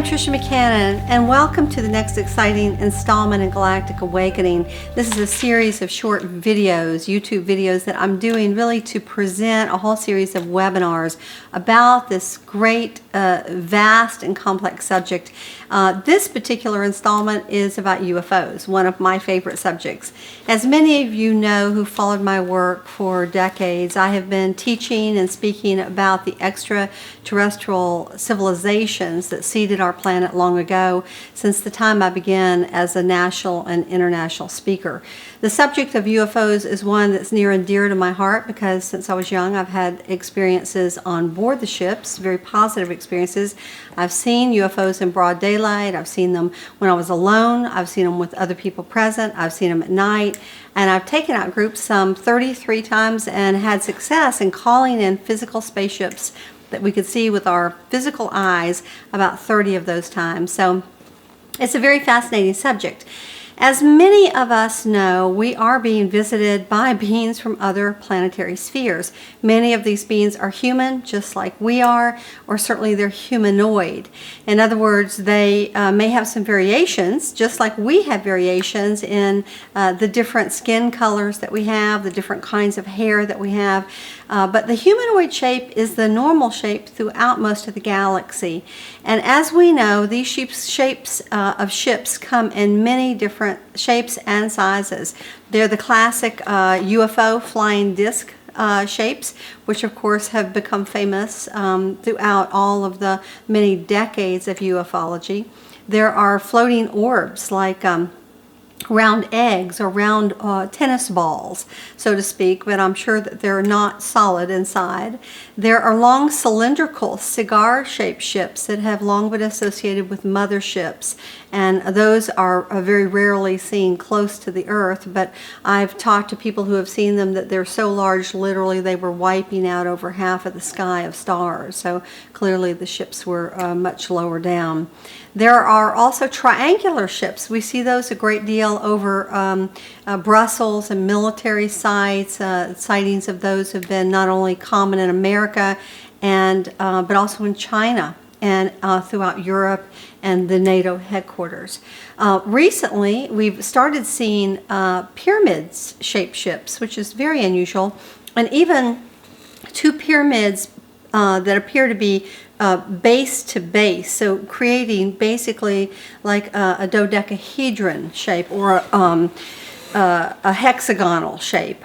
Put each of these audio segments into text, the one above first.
Tricia McCannon, and welcome to the next exciting installment in Galactic Awakening. This is a series of short videos, YouTube videos, that I'm doing really to present a whole series of webinars about this great, vast and complex subject. This particular installment is about UFOs, one of my favorite subjects. As many of you know who followed my work for decades, I have been teaching and speaking about the extraterrestrial civilizations that seeded our planet long ago, since the time I began as a national and international speaker. The subject of UFOs is one that's near and dear to my heart because since I was young I've had experiences on board the ships, very positive experiences. I've seen UFOs in broad daylight, I've seen them when I was alone, I've seen them with other people present, I've seen them at night, and I've taken out groups some 33 times and had success in calling in physical spaceships that we could see with our physical eyes about 30 of those times. So it's a very fascinating subject. As many of us know, we are being visited by beings from other planetary spheres. Many of these beings are human, just like we are, or certainly they're humanoid. In other words, they may have some variations, just like we have variations in the different skin colors that we have, the different kinds of hair that we have. But the humanoid shape is the normal shape throughout most of the galaxy. And as we know, these shapes of ships come in many different shapes and sizes. They're the classic UFO flying disc shapes, which of course have become famous throughout all of the many decades of ufology. There are floating orbs like round eggs or round tennis balls, so to speak, but I'm sure that they're not solid inside. There are long cylindrical cigar-shaped ships that have long been associated with motherships, and those are very rarely seen close to the Earth, but I've talked to people who have seen them that they're so large literally they were wiping out over half of the sky of stars, so clearly the ships were much lower down. There are also triangular ships. We see those a great deal over Brussels and military sites. Sightings of those have been not only common in America and but also in China and throughout Europe and the NATO headquarters. Recently, we've started seeing pyramids-shaped ships, which is very unusual, and even two pyramids that appear to be base to base, so creating basically like a dodecahedron shape or a hexagonal shape.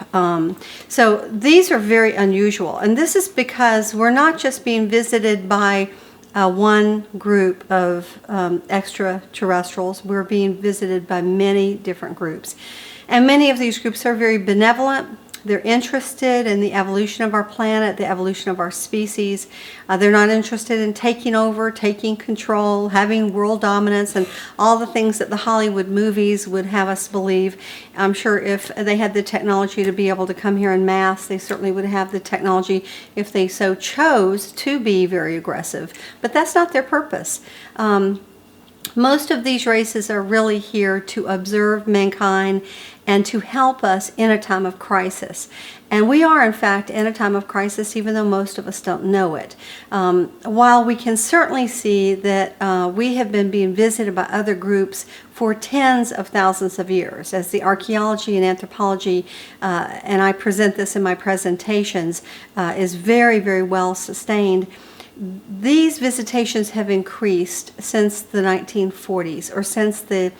So these are very unusual, and this is because we're not just being visited by one group of extraterrestrials. We're being visited by many different groups, and many of these groups are very benevolent. They're interested in the evolution of our planet, the evolution of our species. They're not interested in taking over, taking control, having world dominance, and all the things that the Hollywood movies would have us believe. I'm sure if they had the technology to be able to come here en masse, they certainly would have the technology if they so chose to be very aggressive. But that's not their purpose. Most of these races are really here to observe mankind and to help us in a time of crisis. And we are, in fact, in a time of crisis, even though most of us don't know it. While we can certainly see that we have been being visited by other groups for tens of thousands of years, as the archaeology and anthropology, and I present this in my presentations, is very, very well sustained. These visitations have increased since the 1940s, or since the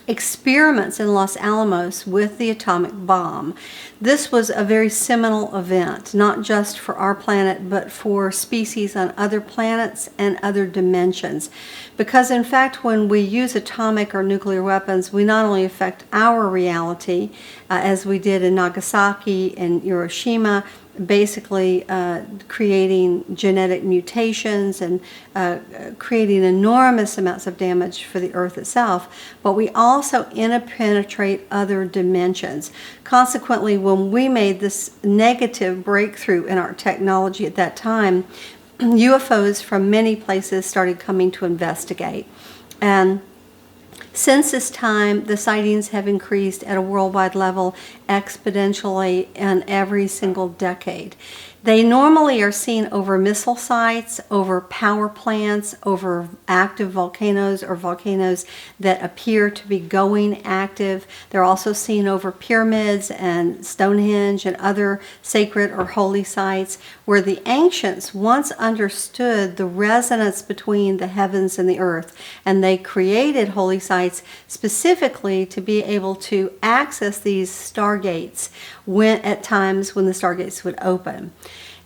experiments in Los Alamos with the atomic bomb. This was a very seminal event, not just for our planet, but for species on other planets and other dimensions. Because in fact, when we use atomic or nuclear weapons, we not only affect our reality, as we did in Nagasaki and Hiroshima, basically creating genetic mutations and creating enormous amounts of damage for the Earth itself, but we also interpenetrate other dimensions. Consequently, when we made this negative breakthrough in our technology at that time, UFOs from many places started coming to investigate. And since this time, the sightings have increased at a worldwide level exponentially in every single decade. They normally are seen over missile sites, over power plants, over active volcanoes or volcanoes that appear to be going active. They're also seen over pyramids and Stonehenge and other sacred or holy sites where the ancients once understood the resonance between the heavens and the earth, and they created holy sites specifically to be able to access these stargates at times when the stargates would open.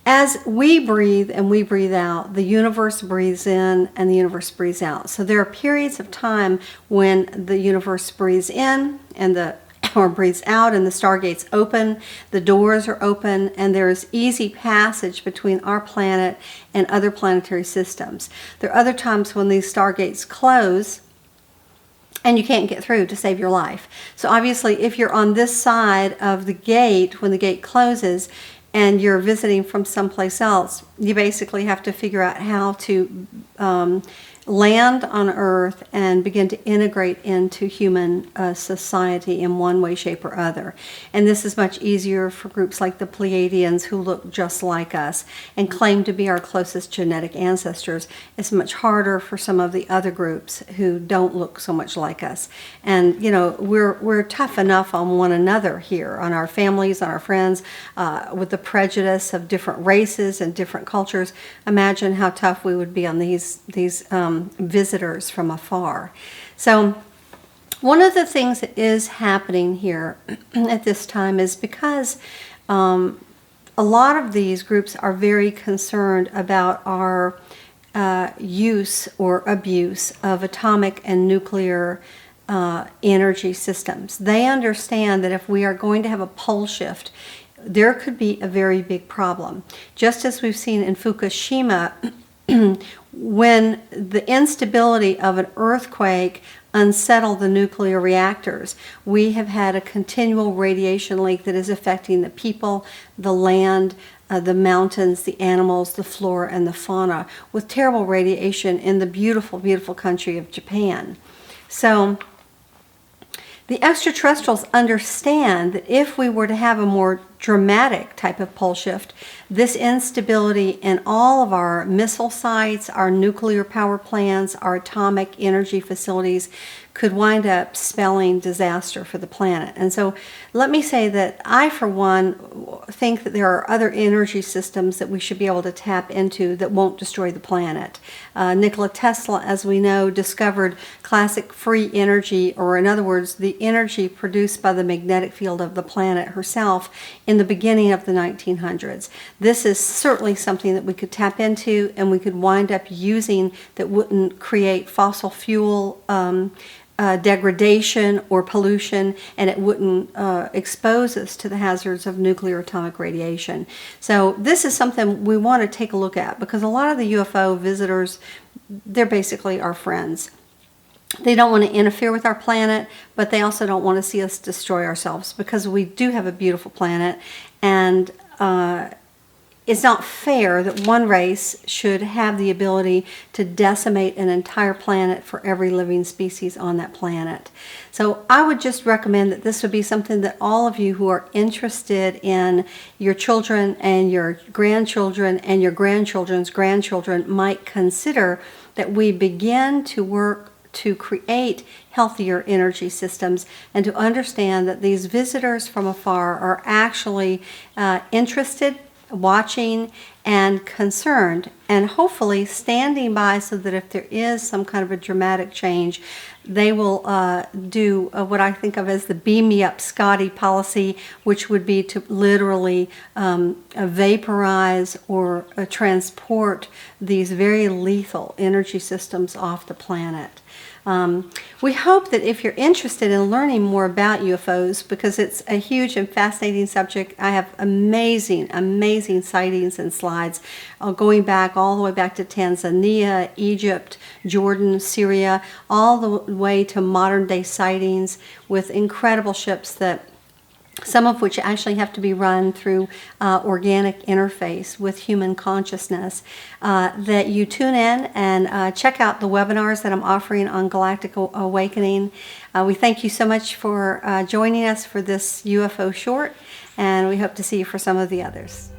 As we breathe and we breathe out, the universe breathes in and the universe breathes out. So there are periods of time when the universe breathes in and or breathes out and the stargates open, the doors are open, and there is easy passage between our planet and other planetary systems. There are other times when these stargates close and you can't get through to save your life. So obviously if you're on this side of the gate when the gate closes and you're visiting from someplace else, you basically have to figure out how to land on Earth and begin to integrate into human society in one way, shape, or other. And this is much easier for groups like the Pleiadians who look just like us and claim to be our closest genetic ancestors. It's much harder for some of the other groups who don't look so much like us. And, you know, we're tough enough on one another here, on our families, on our friends, with the prejudice of different races and different cultures. Imagine how tough we would be on these visitors from afar. So one of the things that is happening here at this time is because a lot of these groups are very concerned about our use or abuse of atomic and nuclear energy systems. They understand that if we are going to have a pole shift, there could be a very big problem. Just as we've seen in Fukushima, when the instability of an earthquake unsettled the nuclear reactors, we have had a continual radiation leak that is affecting the people, the land, the mountains, the animals, the flora, and the fauna, with terrible radiation in the beautiful, beautiful country of Japan. So the extraterrestrials understand that if we were to have a more dramatic type of pole shift, this instability in all of our missile sites, our nuclear power plants, our atomic energy facilities could wind up spelling disaster for the planet. And so let me say that I, for one, think that there are other energy systems that we should be able to tap into that won't destroy the planet. Nikola Tesla, as we know, discovered classic free energy, or in other words, the energy produced by the magnetic field of the planet herself in the beginning of the 1900s. This is certainly something that we could tap into and we could wind up using that wouldn't create fossil fuel degradation or pollution, and it wouldn't expose us to the hazards of nuclear atomic radiation. So this is something we want to take a look at, because a lot of the UFO visitors, they're basically our friends. They don't want to interfere with our planet, but they also don't want to see us destroy ourselves, because we do have a beautiful planet, and it's not fair that one race should have the ability to decimate an entire planet for every living species on that planet. So I would just recommend that this would be something that all of you who are interested in your children and your grandchildren and your grandchildren's grandchildren might consider, that we begin to work to create healthier energy systems, and to understand that these visitors from afar are actually interested, watching, and concerned, and hopefully standing by, so that if there is some kind of a dramatic change, they will do what I think of as the beam me up Scotty policy, which would be to literally vaporize or transport these very lethal energy systems off the planet. We hope that if you're interested in learning more about UFOs, because it's a huge and fascinating subject, I have amazing, amazing sightings and slides going back all the way back to Tanzania, Egypt, Jordan, Syria, all the way to modern day sightings with incredible ships that some of which actually have to be run through organic interface with human consciousness, that you tune in and check out the webinars that I'm offering on Galactic Awakening. We thank you so much for joining us for this UFO short, and we hope to see you for some of the others.